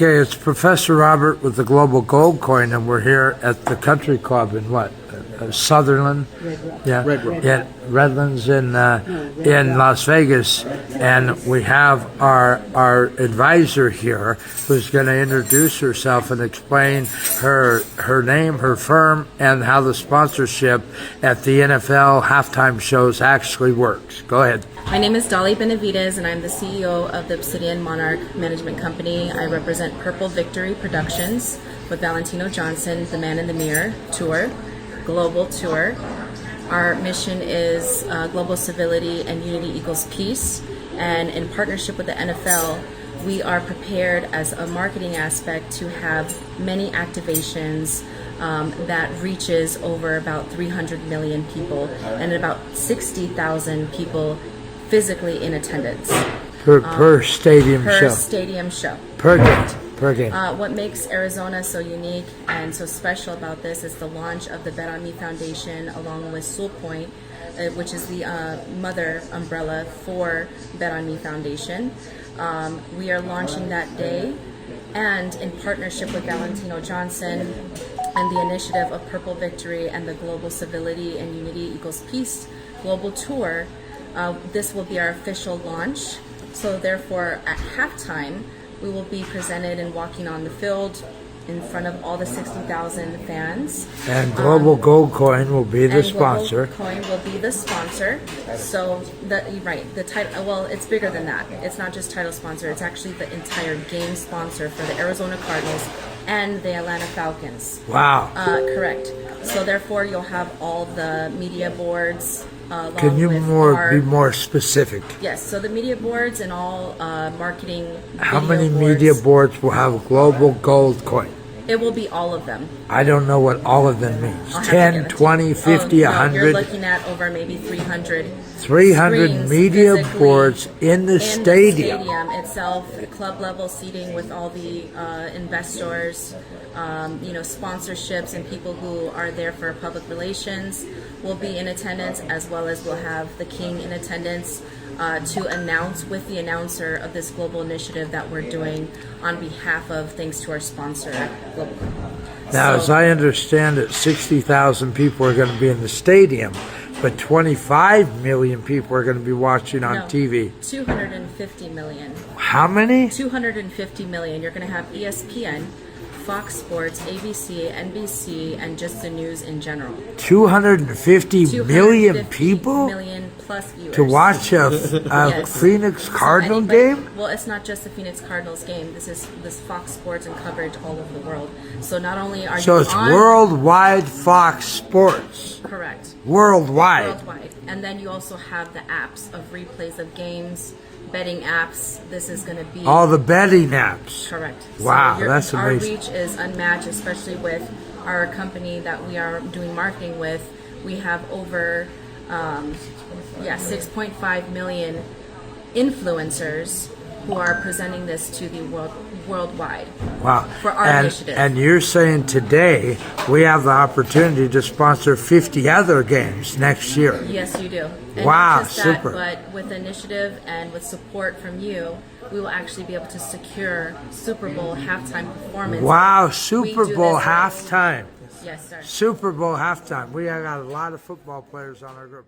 Okay, it's Professor Robert with the Global Gold Coin, and we're here at the Country Club in what? Sutherland? Yeah, Redlands in Las Vegas, and we have our advisor here who's going to introduce herself and explain her name, her firm, and how the sponsorship at the NFL halftime shows actually works. Go ahead. My name is Dolly Benavidez, and I'm the CEO of the Obsidian Monarch Management Company. I represent Purple Victory Productions with Valentino Johnson, the Man in the Mirror tour, global tour. Our mission is global civility and unity equals peace. And in partnership with the NFL, we are prepared as a marketing aspect to have many activations that reaches over about 300 million people and about 60,000 people physically in attendance. Per stadium show. Per stadium show. Per game. Per game. What makes Arizona so unique and so special about this is the launch of the Bet On Me Foundation along with Soul Point, which is the mother umbrella for Bet On Me Foundation. We are launching that day, and in partnership with Valentino Johnson and the initiative of Purple Victory and the Global Civility and Unity Equals Peace Global Tour, this will be our official launch. So therefore, at halftime, we will be presented and walking on the field in front of all the 60,000 fans. And Global Gold Coin will be the sponsor. Global Coin will be the sponsor. So, the title, well, it's bigger than that. It's not just title sponsor, it's actually the entire game sponsor for the Arizona Cardinals and the Atlanta Falcons. Wow. Correct. So therefore, you'll have all the media boards. Can you be more specific? Yes, so the media boards and all marketing. How many media boards will have Global Gold Coin? It will be all of them. I don't know what all of them means. 10, 20, 50, 100? You're looking at over maybe 300. 300 media boards in the stadium. The stadium itself, club level seating with all the investors, sponsorships and people who are there for public relations will be in attendance, as well as we'll have the king in attendance to announce with the announcer of this global initiative that we're doing on behalf of, thanks to our sponsor, Global. Now, as I understand it, 60,000 people are going to be in the stadium, but 25 million people are going to be watching on TV. 250 million. How many? 250 million. You're going to have ESPN, Fox Sports, ABC, NBC, and just the news in general. 250 million people? Million plus viewers. To watch a yes. Phoenix Cardinal game? Well, it's not just the Phoenix Cardinals game. This is Fox Sports and coverage all over the world. So not only are so you it's worldwide Fox Sports. Correct. Worldwide. Worldwide. And then you also have the apps of replays of games, betting apps. This is going to be all the betting apps. Correct. Wow, so that's amazing. Our reach is unmatched, especially with our company that we are doing marketing with. We have over 6.5 million influencers who are presenting this to the worldwide. Wow. For our initiative. And you're saying today we have the opportunity to sponsor 50 other games next year. Yes, you do. And wow, not just that, super. But with the initiative and with support from you, we will actually be able to secure Super Bowl halftime performance. Wow, Super Bowl halftime. Yes, sir. Super Bowl halftime. We got a lot of football players on our group.